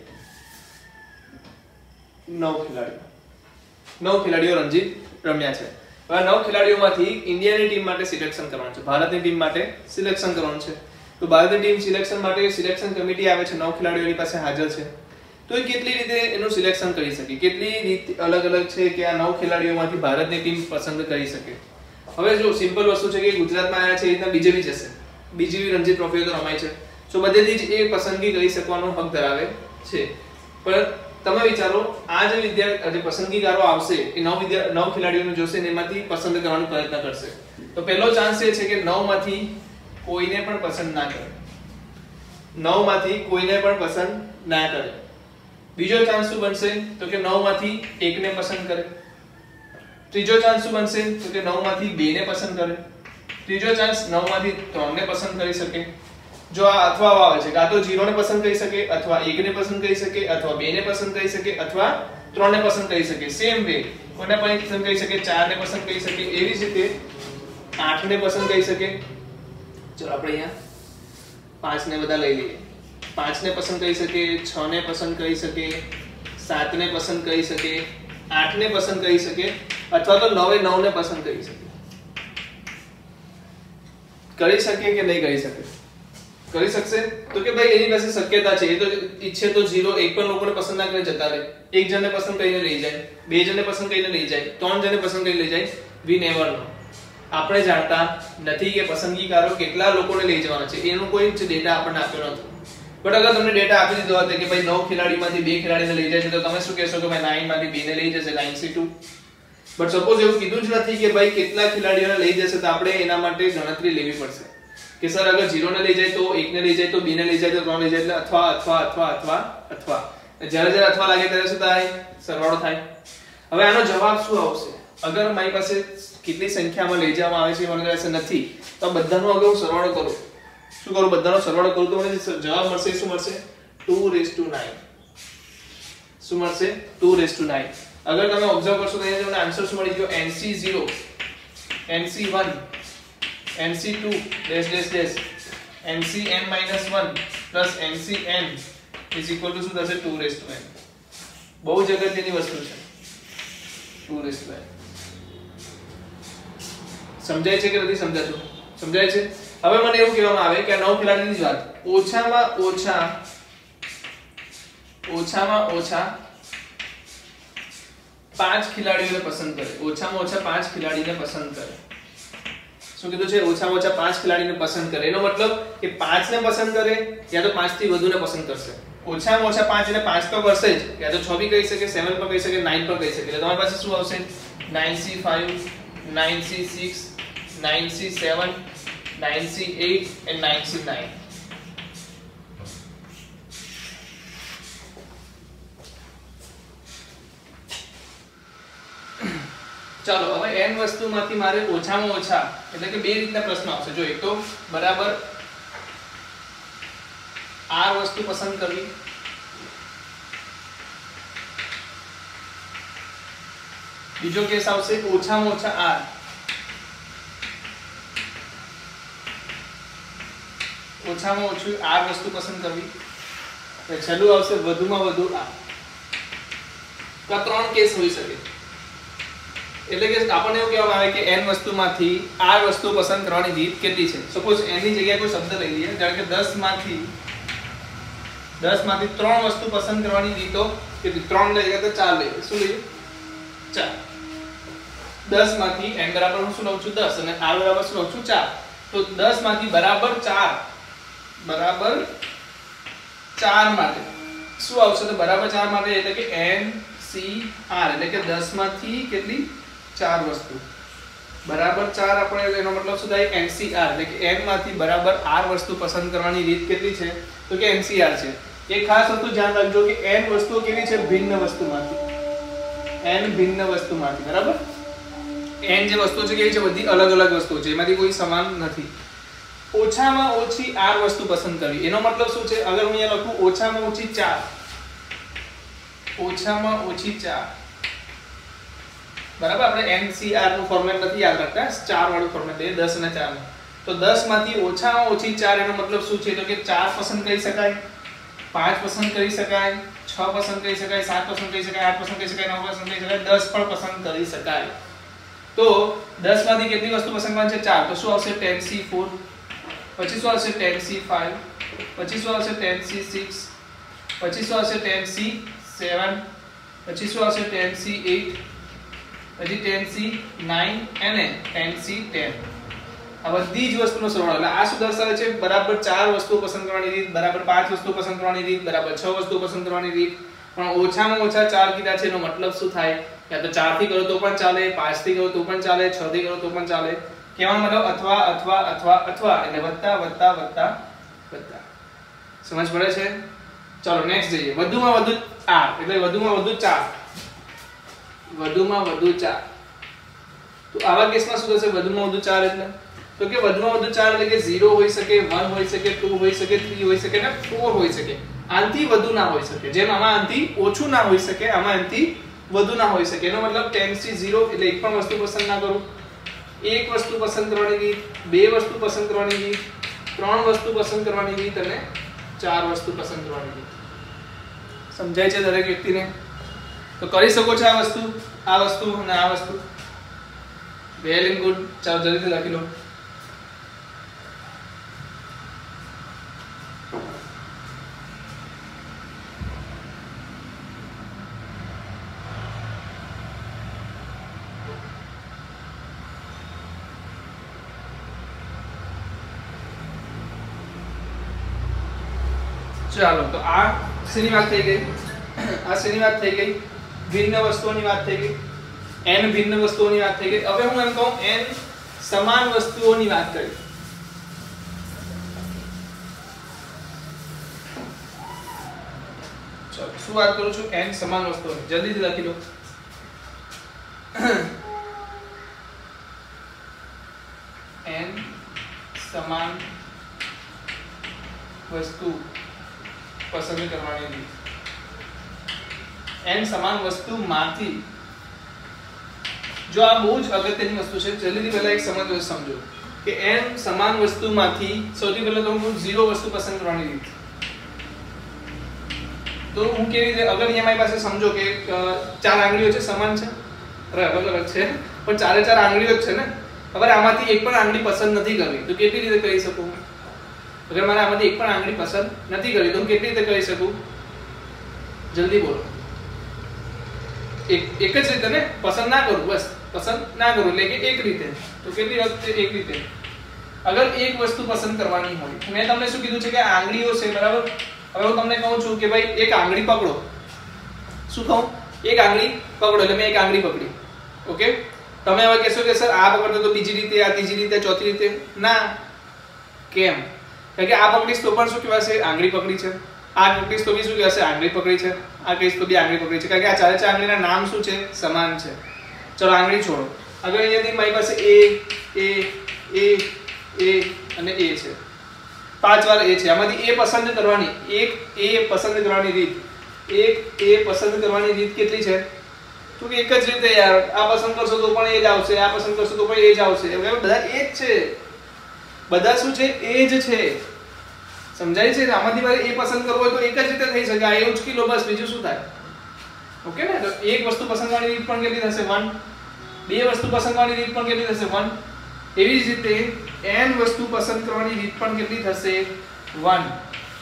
9 ખેલાડીઓ રણજી રમ્યા છે. હવે 9 ખેલાડીઓમાંથી ઇન્ડિયાની ટીમ માટે સિલેક્શન કરવાનું છે, ભારતની ટીમ માટે સિલેક્શન કરવાનું છે. તો ભારતની ટીમ સિલેક્શન માટે સિલેક્શન કમિટી આવે છે, 9 ખેલાડીઓની પાસે હાજર છે. તો એ કેટલી રીતે એનું સિલેક્શન કરી શકે? કેટલી રીતે અલગ અલગ છે કે આ 9 ખેલાડીઓમાંથી ભારતની ટીમ પસંદ કરી શકે? હવે જો સિમ્પલ વસ્તુ છે કે ગુજરાતમાં આવ્યા છે, એ રીતના બીજે બી જશે, બીજી બી રણજી ટ્રોફીઓ તો રમાય છે. સો બધેથી જ એ પસંદગી કરી શકવાનો હક ધરાવે છે. પણ તમે વિચારો, આ જે પસંદગીકારો આવશે એ 9 ખેલાડીઓને જોશે ને એમાંથી પસંદ કરવાનો પ્રયત્ન કરશે. તો પહેલો ચાન્સ એ છે કે 9 માંથી કોઈને પણ પસંદ ના કરે. 9 માંથી કોઈને પણ પસંદ ના કરે. બીજો ચાન્સ શું બનશે? તો કે 9 માંથી એકને પસંદ કરે. ત્રીજો ચાન્સ શું બનશે? તો કે 9 માંથી 2 ને પસંદ કરે. ત્રીજો ચાન્સ 9 માંથી 3 ને પસંદ કરી શકે. જો આ અથવા આવે છે, કાં તો 0 ને પસંદ કરી શકે, અથવા 1 ને પસંદ કરી શકે, અથવા 2 ને પસંદ કરી શકે, અથવા 3 ને પસંદ કરી શકે. સેમ વે કોને પણ પસંદ કરી શકે, 4 ને પસંદ કરી શકે, એવી જ રીતે 8 ને પસંદ કરી શકે. ચલો આપણે અહીંયા 5 ને બધા લઈ લઈએ. 5 ને પસંદ કરી શકે, 6 ને પસંદ કરી શકે, 7 ને પસંદ કરી શકે, 8 ને પસંદ કરી શકે, અથવા તો 9 ને પસંદ કરી શકે. કરી શકે કે નહીં કરી શકે? કરી શકશે. તો કે ભાઈ એની પાસે શક્યતા છે, એ તો ઈચ્છે તો 0 એક પણ લોકોને પસંદ ના કરીને જતા રહે, એક જણને પસંદ કરીને લઈ જાય, બે જણને પસંદ કરીને લઈ જાય, 3 જણને પસંદ કરીને લઈ જાય. વી નેવર નો. આપણે જાણતા નથી કે પસંદગીકારો કેટલા લોકોને લઈ જવાના છે, એનો કોઈ જ ડેટા આપણને આપ્યો નથી. બટ અગર તમને ડેટા આપી દીધો હોત કે ભાઈ 9 ખેલાડીમાંથી 2 ખેલાડીને લઈ જાય છે, તો તમે શું કહેશો કે ભાઈ 9 માંથી 2 ને લઈ જશે, 9C2. બટ સપોઝ એવું કીધું જ નથી કે ભાઈ કેટલા ખેલાડીઓને લઈ જશે, તો આપણે એના માટે ગણતરી લેવી પડશે કે સર અગર 0 ને લઈ જાય તો 1 ને લઈ જાય તો 2 ને લઈ જાય તો 3 લઈ જાય, એટલે અથવા. જ્યારે જ્યારે અથવા લાગે ત્યારે શું થાય? સરવાળો થાય. હવે આનો જવાબ શું આવશે? અગર મારી પાસે કેટલી સંખ્યામાં લઈ જવામાં આવે છે મને કહેશે નથી, તો બધાનો અગર હું સરવાળો કરું, શું કરું? બધાનો સરવાળો કરું તો મને જવાબ મળશે. શું મળશે? 2:9. શું મળશે? 2:9. અગર તમે ઓબ્ઝર્વ કરશો તો અહીંયા તમને આન્સર શું મળી ગયો? NC0, NC1, NC2 dash dash dash, NCn-1 plus NCn is equal to શું થશે? 2:n. બહુ જ અગત્યની વસ્તુ છે 2:n. સમજાય છે કે નથી સમજાતું? સમજાય છે. હવે મને એવું કહેવામાં આવે કે આ 9 ખેલાડીની જ વાત, ઓછામાં ઓછા 5 ખેલાડીઓને પસંદ કરે. ઓછામાં ઓછા 5 ખેલાડીને પસંદ કરે. શું કીધું છે? ઓછામાં ઓછા 5 ખેલાડીને પસંદ કરે. એનો મતલબ કે 5 ને પસંદ કરે યા તો 5 થી વધુને પસંદ કરશે. ઓછામાં ઓછા 5 એટલે 5 તો કરશે જ, યા તો 6 બી કહી શકે, 7 પણ કહી શકે, 9 પણ કહી શકે. એટલે તમારી પાસે શું આવશે? 9C5, 9C6, 9C7, 9C8 and 9C9. ચાલો હવે n વસ્તુમાંથી મારે ઓછામાં ઓછા એટલે કે બે રીતના પ્રશ્નો આવશે. જો એક તો બરાબર r વસ્તુ પસંદ કરવી, બીજો કેસ આવશે ઓછામાં ઓછા r, ઓછામાં ઓછું r વસ્તુ પસંદ કરવી, છેલ્લું આવશે વધુમાં વધુ r. તો આ ત્રણ કેસ હોઈ શકે. એટલે કે આપણને એવું કહેવામાં આવે કે n વસ્તુમાંથી r વસ્તુ પસંદ કરવાની રીત કેટલી છે. સપોઝ n ની જગ્યાએ કોઈ શબ્દ લઈ લઈએ, જાણે કે 10 માંથી 3 વસ્તુ પસંદ કરવાની રીતો કેટલી? 3 લઈએ તો 4 લઈએ. શું લઈએ? 4. 10 માંથી n બરાબર હું શું લઉં છું? 10 અને r બરાબર શું લઉં છું? 4. તો 10 માંથી બરાબર 4 માટે શું આવશે? તો બરાબર 4 માટે એટલે કે n c r એટલે કે 10 માંથી કેટલી? 4 વસ્તુ બરાબર 4. આપણે એનો મતલબ શું થાય? NCR એટલે કે n માંથી બરાબર r વસ્તુ પસંદ કરવાની રીત કેટલી છે? તો કે NCR છે. એક ખાસ વસ્તુ ધ્યાન રાખજો કે n વસ્તુઓ કેવી છે? ભિન્ન વસ્તુમાંથી. n ભિન્ન વસ્તુમાંથી. બરાબર? n જે વસ્તુઓ છે કેવી છે? બધી અલગ અલગ વસ્તુઓ છે, એમાંથી કોઈ સમાન નથી. ઓછામાં ઓછી r વસ્તુ પસંદ કરવી એનો મતલબ શું છે? અગર હું અહીંયા લખું ઓછામાં ઓછી 4, ઓછામાં ઓછી 4, બરાબર? આપણે NCR નું ફોર્મેટ નથી યાદ રાખતા, 4 વાળું ફોર્મેટ છે 10 અને 4 નું. તો 10 માંથી ઓછામાં ઓછી 4 એનો મતલબ શું છે? તો કે 4 પસંદ કરી શકાય, 5 પસંદ કરી શકાય, 6 પસંદ કરી શકાય, 7 પસંદ કરી શકાય, 8 પસંદ કરી શકાય, 9 પસંદ કરી શકાય, 10 પણ પસંદ કરી શકાય. તો 10 માંથી કેટલી વસ્તુ પસંદ કરવાની છે? 4. તો શું આવશે? 10C4, પછી શું આવશે? 10C5, પછી શું આવશે? 10C6, પછી શું આવશે? 10C7, પછી શું આવશે? 10C8, પછી 10C9 અને 10C10. આ બધી જ વસ્તુનો સરવાળો. એટલે આ શું દર્શાવે છે? બરાબર 4 વસ્તુઓ પસંદ કરવાની રીત, બરાબર 5 વસ્તુઓ પસંદ કરવાની રીત, બરાબર 6 વસ્તુઓ પસંદ કરવાની રીત. પણ ઓછામાં ઓછા 4 કીધા છે એનો મતલબ શું થાય? યા તો 4 થી કરો તો પણ ચાલે, 5 થી કરો તો પણ ચાલે, 6 થી કરો તો પણ ચાલે. કેવાનો મતલબ અથવા અથવા અથવા અથવા એટલે વત્તા વત્તા વત્તા વત્તા. સમજ પડે છે? ચાલો નેક્સ્ટ જઈએ. વધુમાં વધુ r એટલે વધુમાં વધુ 4, વધુમાં વધુ 4. તો આવા કેસમાં શું થશે? વધુમાં વધુ 4 એટલે તો કે વધુમાં વધુ 4 એટલે કે 0 હોઈ શકે, 1 હોઈ શકે, 2 હોઈ શકે, 3 હોઈ શકે અને 4 હોઈ શકે. આનાથી વધુ ના હોઈ શકે. જેમ આમાં આનાથી ઓછું ના હોઈ શકે, આમાં આનાથી વધુ ના હોઈ શકે. એનો મતલબ 10C0 એટલે એક પણ વસ્તુ પસંદ ના કરું, એક વસ્તુ પસંદ કરવાની રીત, બે વસ્તુ પસંદ કરવાની રીત, ત્રણ વસ્તુ પસંદ કરવાની રીત અને 4 વસ્તુ પસંદ કરવાની રીત. સમજાય છે દરેક વ્યક્તિને? તો કરી શકો છો આ વસ્તુ અને આ વસ્તુ. Well and good. ચાલો જલ્દીથી લખી લો. ચાલો તો આ શેની વાત થઈ ગઈ? આ શેની વાત થઈ ગઈ? ભિન્ન વસ્તુઓની વાત થઈ ગઈ. n ભિન્ન વસ્તુઓની વાત થઈ ગઈ. હવે હું એમ કહું n સમાન વસ્તુઓની વાત કરી. ચલો શું વાત કરું છું? n સમાન વસ્તુઓ. જલ્દીથી લખી લો. n સમાન વસ્તુ પસંદ કરવાની રીત. n સમાન વસ્તુમાંથી, જો આ બહુ જ અગત્યની વસ્તુ છે, જલ્દીથી પહેલા એક સમજો કે n સમાન વસ્તુમાંથી સૌથી પહેલા તો હું 0 વસ્તુ પસંદ કરવાની રીત. તો હું કેવી રીતે, અગર અહીંયા મારી પાસે સમજો કે 4 આંગળીઓ છે, સમાન છે, અરે અલગ અલગ છે પણ 4 આંગળીઓ જ છે ને. અગર આમાંથી એક પણ આંગળી પસંદ નથી કરવી તો કેટલી રીતે કરી શકું? અગર મારે આમાંથી એક પણ આંગળી પસંદ નથી કરવી તો હું કેટલી રીતે કરી શકું? જલ્દી બોલો. એક જ રીતે ને, પસંદ ના કરું, બસ પસંદ ના કરું એટલે કે એક રીતે. તો કેટલી વખતે એક રીતે? અગર એક વસ્તુ પસંદ કરવાની હોય, મેં તમને શું કીધું છે કે આંગળીઓ છે, બરાબર? હવે હું તમને કહું છું કે ભાઈ એક આંગળી પકડો. શું કહું? એક આંગળી પકડો એટલે મેં એક આંગળી પકડી. ઓકે, તમે હવે કહેશો કે સર આ પકડતો તો બીજી રીતે, આ ત્રીજી રીતે, ચોથી રીતે. ના, કેમ? કારણ કે આ પકડીશ તો પણ શું કહેવાશે? આંગળી પકડી છે. આ પકડીશ તો બી શું કહેવાશે? આંગળી પકડી છે. આ કહીશ તો બી આંગળી પકડી છે, કારણ કે આ 4 આંગળીના નામ શું છે? સમાન છે. ચલો આંગળી છોડો. અગર અહીંયાથી મારી પાસે એ અને એ છે, 5 વાર એ છે, આમાંથી એ પસંદ કરવાની, એક એ પસંદ કરવાની રીત, એક એ પસંદ કરવાની રીત કેટલી છે? તો કે એક જ રીતે યાર, આ પસંદ કરશો તો પણ એ જ આવશે, આ પસંદ કરશો તો પણ એ જ આવશે. બધા એ જ છે, બધા શું છે? એ જ છે. સમજાય છે? આમાંથી મારે એ પસંદ કરવો હોય તો એક જ રીતે થઈ શકે. આ એ ઉચકી લો, બસ, બીજું શું થાય? ઓકે ને? તો એક વસ્તુ પસંદ કરવાની રીત પણ કેટલી થશે? 1. બે વસ્તુ પસંદ કરવાની રીત પણ કેટલી થશે? 1. એવી જ રીતે n વસ્તુ પસંદ કરવાની રીત પણ કેટલી થશે? 1.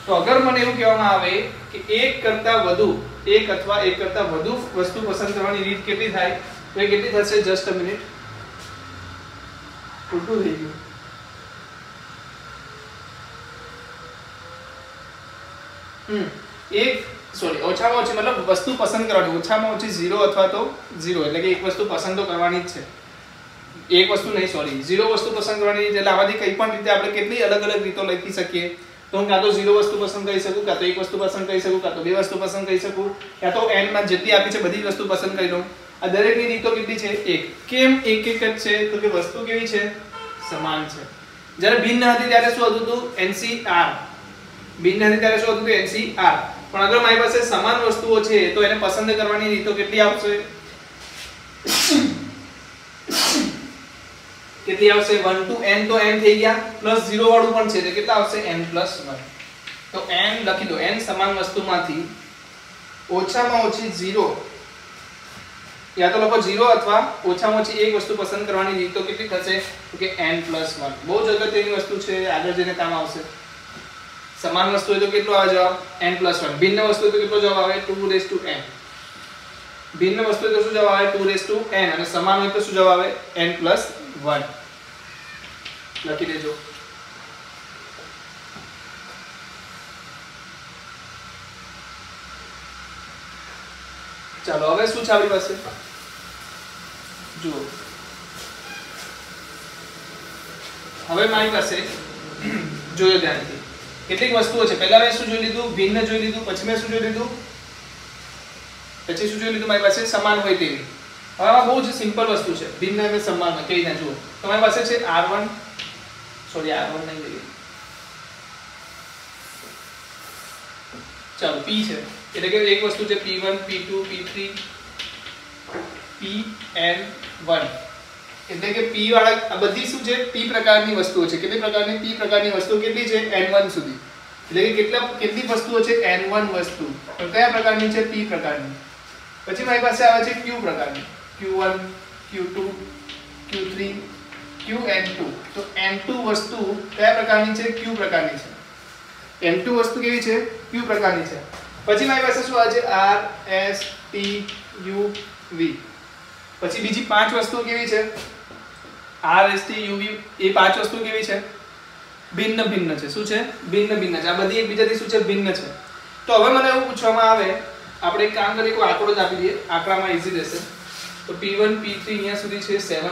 તો અગર મને એવું કહેવામાં આવે કે એક કરતા વધુ, એક અથવા એક કરતા વધુ વસ્તુ પસંદ કરવાની રીત કેટલી થાય, તો એ કેટલી થશે? જસ્ટ અ મિનિટ, ઉલટું થઈ ગયું. ઓછામાં ઓછી મતલબ વસ્તુ પસંદ કરવાની, ઓછામાં ઓછી 0 અથવા તો 0, એટલે કે એક વસ્તુ પસંદ તો કરવાની જ છે. એક વસ્તુ નહીં, સોરી, 0 વસ્તુ પસંદ કરવાની. એટલે આમાંથી કઈ પણ રીતે આપણે કેટલી અલગ અલગ રીતો લખી શકીએ. તો હું કાં તો 0 વસ્તુ પસંદ કરી શકું, કાં તો એક વસ્તુ પસંદ કરી શકું, કાં તો 2 વસ્તુ પસંદ કરી શકું, કાં તો n માં જેટલી આપી છે બધી વસ્તુ પસંદ કરી લઉં. આ દરેકની રીતો કેટલી છે? 1. કેમ એક જ છે? તો કે વસ્તુ કેવી છે? સમાન છે. જ્યારે ભિન્ન હતી ત્યારે શું હતું? તો NCR. ભિન્ન હતી ત્યારે શું હતું? તો NCR. પણ અગર મારી પાસે સમાન વસ્તુઓ છે તો એને પસંદ કરવાની રીતો કેટલી આવશે? કેટલી આવશે? 1 to n તો n થઈ ગયા, પ્લસ 0 વાળું પણ છે એટલે કેટલા આવશે? n plus 1. તો n લખી દો. n સમાન વસ્તુમાંથી ઓછામાં ઓછી 0, યા તો લખો 0 અથવા ઓછામાં ઓછી એક વસ્તુ પસંદ કરવાની રીત તો કેટલી થશે? તો કે n plus 1. બહુ જ અગત્યની વસ્તુ છે, આગળ જઈને કામ આવશે. સમાન વસ્તુ હોય તો કેટલો આવે જવાબ? n plus 1. ભિન્ન વસ્તુ હોય તો કેટલો જવાબ આવે? 2n. ભિન્ન વસ્તુ હોય તો શું જવાબ આવે? 2n. અને સમાન હોય તો શું જવાબ આવે? n plus 1. લખી દેજો. ચાલો હવે શું છે આપણી પાસે? જુઓ, હવે મારી પાસે જોયો ધ્યાનથી કેટલીક વસ્તુઓ છે. પહેલા મેં શું જોઈ લીધું? ભિન્ન જોઈ લીધું. પછી મેં શું જોઈ લીધું? પછી શું જોઈ લીધું? મારી પાસે સમાન હોય તેવી. હવે આ બહુ જ સિમ્પલ વસ્તુ છે, ભિન્ન અને સમાન. કેવી રીતે જુઓ? તમારી પાસે છે R1, સોરી R1 નહીં લઈએ, ચાલો P છે, એટલે કે એક વસ્તુ છે P1, P2, P3, Pn1. એટલે કે P વાળા આ બધી શું છે? P પ્રકારની વસ્તુઓ છે. કેટલી પ્રકારની? P પ્રકારની વસ્તુઓ કેટલી છે? N1 સુધી. એટલે કે કેટલી વસ્તુઓ છે? N1 વસ્તુ. તો કયા પ્રકારની છે? P પ્રકારની. પછી મારી પાસે આવે છે Q પ્રકારની, Q1, Q2, Q3, Qn2. તો N2 વસ્તુ કયા પ્રકારની છે? Q પ્રકારની છે. N2 વસ્તુ કેવી છે? Q પ્રકારની છે. પછી મારી પાસે શું આવે છે? R, S, T, U, V. પછી બીજી 5 વસ્તુઓ કેવી છે? R, S, T, U, V. એ 5 વસ્તુ કેવી છે? ભિન્ન ભિન્ન છે. શું છે? ભિન્ન ભિન્ન છે. આ બધી એકબીજાથી શું છે? ભિન્ન છે. તો હવે મને એવું પૂછવામાં આવે, આપણે એક કામ કરીએ, કોઈ આંકડો જ આપી દઈએ, આંકડામાં ઈઝી રહેશે. તો P1, P3 અહીંયા સુધી છે 7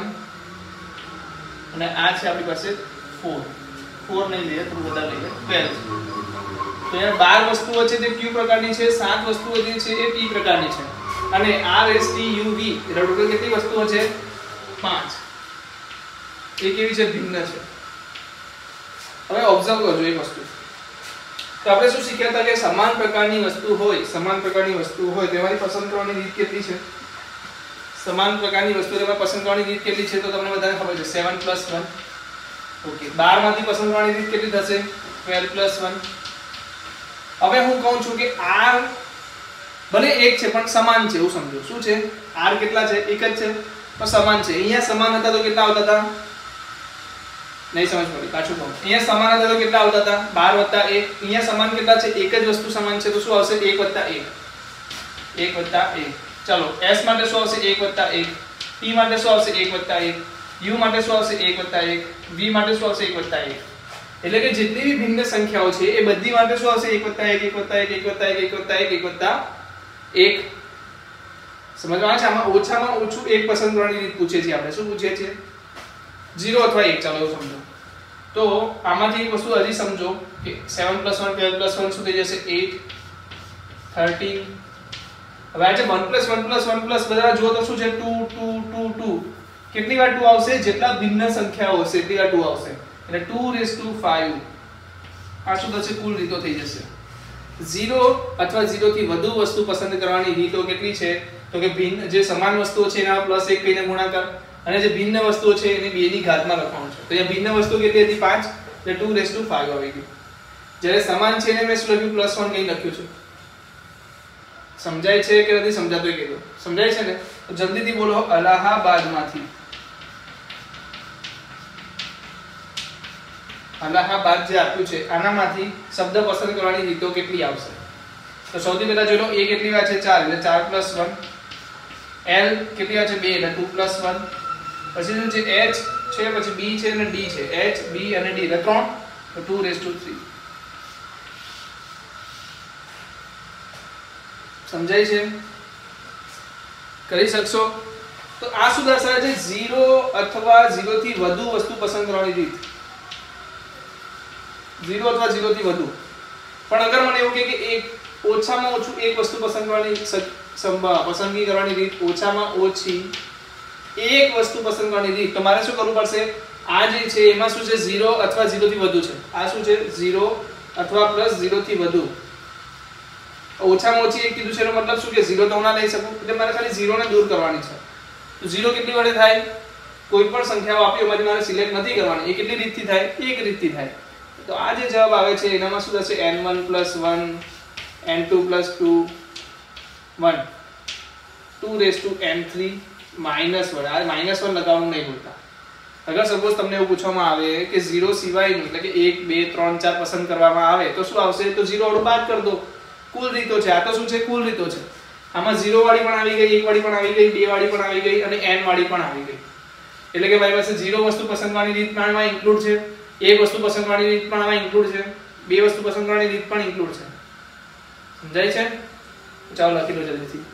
અને આ છે આપણી પાસે 4. 4 નહીં લઈએ, થોડું વધારે લઈએ, 12. તો અહીંયા 12 વસ્તુઓ છે તે Q પ્રકારની છે, 7 વસ્તુઓ જે છે એ P પ્રકારની છે અને RSTUV એટલે ટોટલ કેટલી વસ્તુઓ છે 5. એ કેવી છે ભિન્ન છે. હવે ઓબ્ઝર્વ કરજો એક વસ્તુ. તો આપણે શું શીખ્યા હતા કે સમાન પ્રકારની વસ્તુ હોય તેમાંથી પસંદ કરવાની રીત કેટલી છે? સમાન પ્રકારની વસ્તુ તેમાં પસંદ કરવાની રીત કેટલી છે? તો તમને બધાને ખબર છે 7 + 1. ઓકે 12 માંથી પસંદ કરવાની રીત કેટલી થશે? 12 + 1. હવે હું કહું છું કે R ભલે એક છે પણ સમાન છે એવું સમજો. શું છે? R કેટલા છે? એક જ છે પણ સમાન છે. અહીંયા સમાન હતા તો કેટલા આવતા હતા? નહીં સમજ પડી, પાછું કહું. અહીંયા સમાન હતા તો કેટલા આવતા હતા? 12 + 1. અહીંયા સમાન કેટલા છે? એક જ વસ્તુ સમાન છે તો શું આવશે? 1 + 1. 1 + 1. ચલો S માટે શું આવશે? 1 + 1. T માટે શું આવશે? 1 + 1. U માટે શું આવશે? 1 + 1. V માટે શું આવશે? 1 + 1. એટલે કે જેટલી બી ભિન્ન સંખ્યાઓ છે એ બધી માટે શું આવશે? 1 + 1 1 + 1 1 + 1 1 + 1 1 + 1. સમજવા છે? આમાં ઓછામાં ઓછું એક પસંદ કરવાની રીત પૂછે છે આપણે. શું પૂછે છે? 0 અથવા 1. ચાલો એવું સમજો. તો આમાંથી એક વસ્તુ હજી સમજો કે 7 + 1 12 + 1 શું થઈ જશે? 8 13. હવે આ જે 1 + 1 + 1 + બધા જો તો શું છે? 2 2 2 2. કેટલી વાર 2 આવશે? જેટલા ભિન્ન સંખ્યાઓ હશે એટલી વાર 2 આવશે. એટલે 2⁵5. આ શું થશે? કુલ રીતો થઈ જશે. 0 અથવા 0 થી વધુ વસ્તુ પસંદ કરવાની રીતો કેટલી છે? તો કે ભિન્ન જે સમાન વસ્તુઓ છે એના +1 કહીને ગુણાકાર અને જે ભિન્ન વસ્તુઓ છે એને 2 ની ઘાતમાં લખવાનું છે. તો અહીંયા ભિન્ન વસ્તુ કેટલી હતી? 5 એટલે 2⁵5 આવી ગયું. જ્યારે સમાન છે એને મેં શું લખ્યું? +1 કઈ લખ્યું છે. સમજાય છે કે નથી સમજાતું? કીધું સમજાય છે ને? તો જલ્દીથી બોલો. અલ્હાબાદમાંથી અલ્હાબાદ જે આપ્યું છે આનામાંથી શબ્દ પસંદ કરવાની રીતો કેટલી આવશે? તો સૌથી પહેલા જોઈ લો. A કેટલી વાર છે? 4 એટલે 4 + 1. L કેટલી વાર છે? 2 એટલે 2 + 1. પછી શું છે? H છે, પછી B છે અને D છે. H B અને D એટલે 3 તો 2⁵3. સમજાય છે? કરી શકશો? તો આ શું દર્શાવે છે? 0 અથવા 0 થી વધુ વસ્તુ પસંદ કરવાની રીત. 0 અથવા 0 થી વધુ. પણ અગર મને એવું કહે કે એક ઓછામાં ઓછું એક વસ્તુ પસંદ કરવાની રીત, ઓછામાં ઓછી એક વસ્તુ પસંદ કરવાની રીત, તો મારે શું કરવું પડશે? આ જે છે એમાં શું છે? 0 અથવા 0 થી વધુ છે. આ શું છે? 0 અથવા +0 થી વધુ. ઓછામાં ઓછી એક કીધું છે એનો મતલબ શું કે 0 તો હું ના લઈ શકું. એટલે મારે ખાલી 0 ને દૂર કરવાની છે. તો 0 કેટલી વડે થાય? કોઈ પણ સંખ્યાઓ આપી એમાંથી મારે સિલેક્ટ નથી કરવાની. એ કેટલી રીતથી થાય? એક રીતથી થાય. તો આ જે જવાબ આવે છે એનામાં શું થશે? n1 + 1 n2 + 2 1 2⁵n3 -1. આ -1 લગાવવાનું નહીં ભૂલતા. અગર સપોઝ તમને એવું પૂછવામાં આવે કે 0 સિવાયનું એટલે કે 1 2 3 4 પસંદ કરવામાં આવે તો શું આવશે? તો 0 વાળું બાદ કરી દો. કુલ રીતો છે. આ તો શું છે? કુલ રીતો છે. આમાં 0 વાળી પણ આવી ગઈ, 1 વાળી પણ આવી ગઈ, 2 વાળી પણ આવી ગઈ અને n વાળી પણ આવી ગઈ. એટલે કે મારી પાસે 0 વસ્તુ પસંદ કરવાની રીત પણ આમાં ઇન્ક્લુડ છે, 1 વસ્તુ પસંદ કરવાની રીત પણ આમાં ઇન્ક્લુડ છે, 2 વસ્તુ પસંદ કરવાની રીત પણ ઇન્ક્લુડ છે. સમજાય છે? ચાલો લખી લો જલ્દીથી.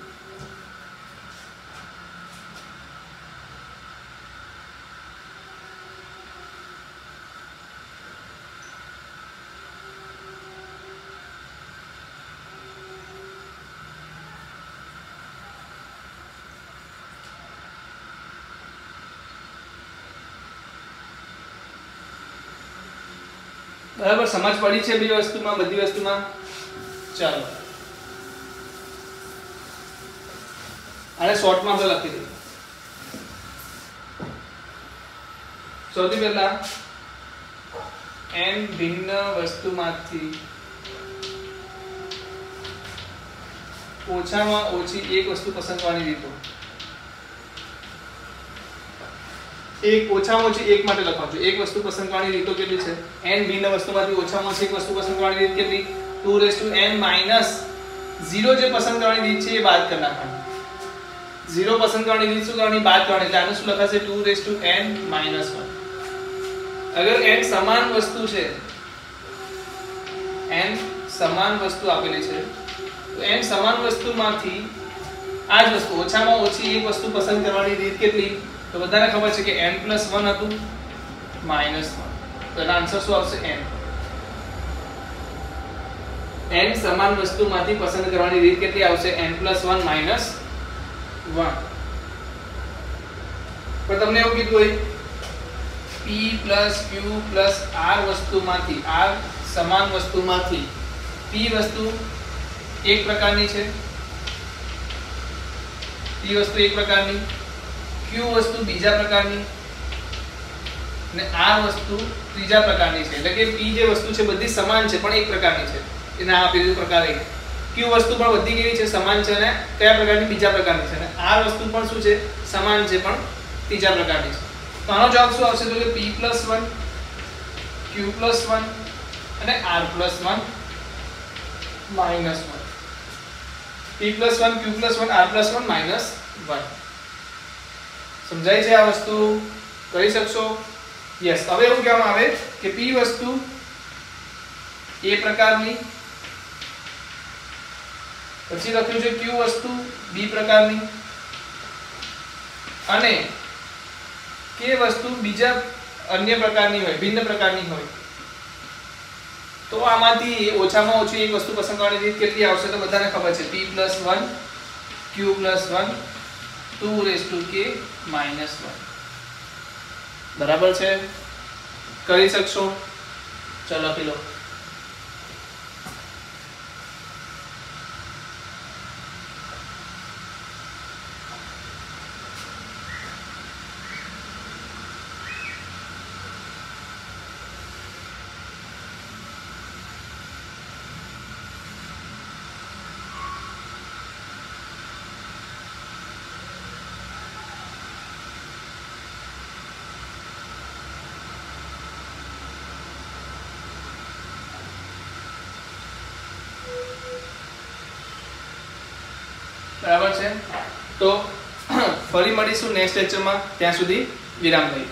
બરાબર સમજ પડી છે બધી વસ્તુમાં? ચાલો આને શોર્ટમાં આપણે લખી દઈએ. સૌથી પહેલા n ભિન્ન વસ્તુમાંથી ઓછામાં ઓછી એક વસ્તુ પસંદ કરવાની રીતો. ઓછામાં ઓછી એક માટે લખવાનું છે. એક વસ્તુ પસંદ કરવાની રીતો કેટલી છે? n ભિન્ન વસ્તુમાંથી ઓછામાં ઓછી એક વસ્તુ પસંદ કરવાની રીત કેટલી? 2⁻n - 0 જે પસંદ કરવાની રીત છે એ બાદ કરી નાખવાની. 0 પસંદ કરવાની રીત શું કરવાની? બાદ કરવાની. એટલે આને શું લખાશે? 2⁻n - 1. અગર n સમાન વસ્તુ છે, n સમાન વસ્તુ આપેલી છે તો n સમાન વસ્તુમાંથી આ જ વસ્તુ ઓછામાં ઓછી એક વસ્તુ પસંદ કરવાની રીત કેટલી? તો બધાને ખબર છે કે n + 1 હતું -1. તો એનો આન્સર શું આવશે? n. n સમાન વસ્તુમાંથી પસંદ કરવાની રીત કેટલી આવશે? n + 1 - 1. પણ તમને એવું કીધું હોય p + q + r વસ્તુમાંથી, r સમાન વસ્તુમાંથી p વસ્તુ એક પ્રકારની છે, p વસ્તુ એક પ્રકારની, q વસ્તુ બીજા પ્રકારની અને r વસ્તુ ત્રીજા પ્રકારની છે. એટલે કે p જે વસ્તુ છે બધી સમાન છે પણ એક પ્રકારની છે, એને આ આપેલું પ્રકાર એક. q વસ્તુ પણ બધી કેવી છે? સમાન છે અને કયા પ્રકારની? બીજા પ્રકારની છે. અને r વસ્તુ પણ શું છે? સમાન છે પણ ત્રીજા પ્રકારની છે. તો આનો જવાબ શું આવશે? તો કે p + 1 q + 1 અને r + 1 - 1. p + 1 q + 1 r + 1 - 1. સમજાય છે આ વસ્તુ? કરી શકશો? યસ. હવે એવું કહેવામાં આવે કે p વસ્તુ a પ્રકારની, પછી લખ્યું છે q વસ્તુ b પ્રકારની અને k વસ્તુ બીજા અન્ય પ્રકારની હોય, ભિન્ન પ્રકારની હોય. તો આમાંથી ઓછામાં ઓછી એક વસ્તુ પસંદ કરવાની રીત કેટલી આવશે? તો બધાને ખબર છે p + 1 q + 1 2k - 1. બરાબર છે? કરી શકશો? ચલો લખી લો. બરાબર છે? તો ફરી મળીશું નેક્સ્ટ લેક્ચરમાં. ત્યાં સુધી વિરામ લઈએ.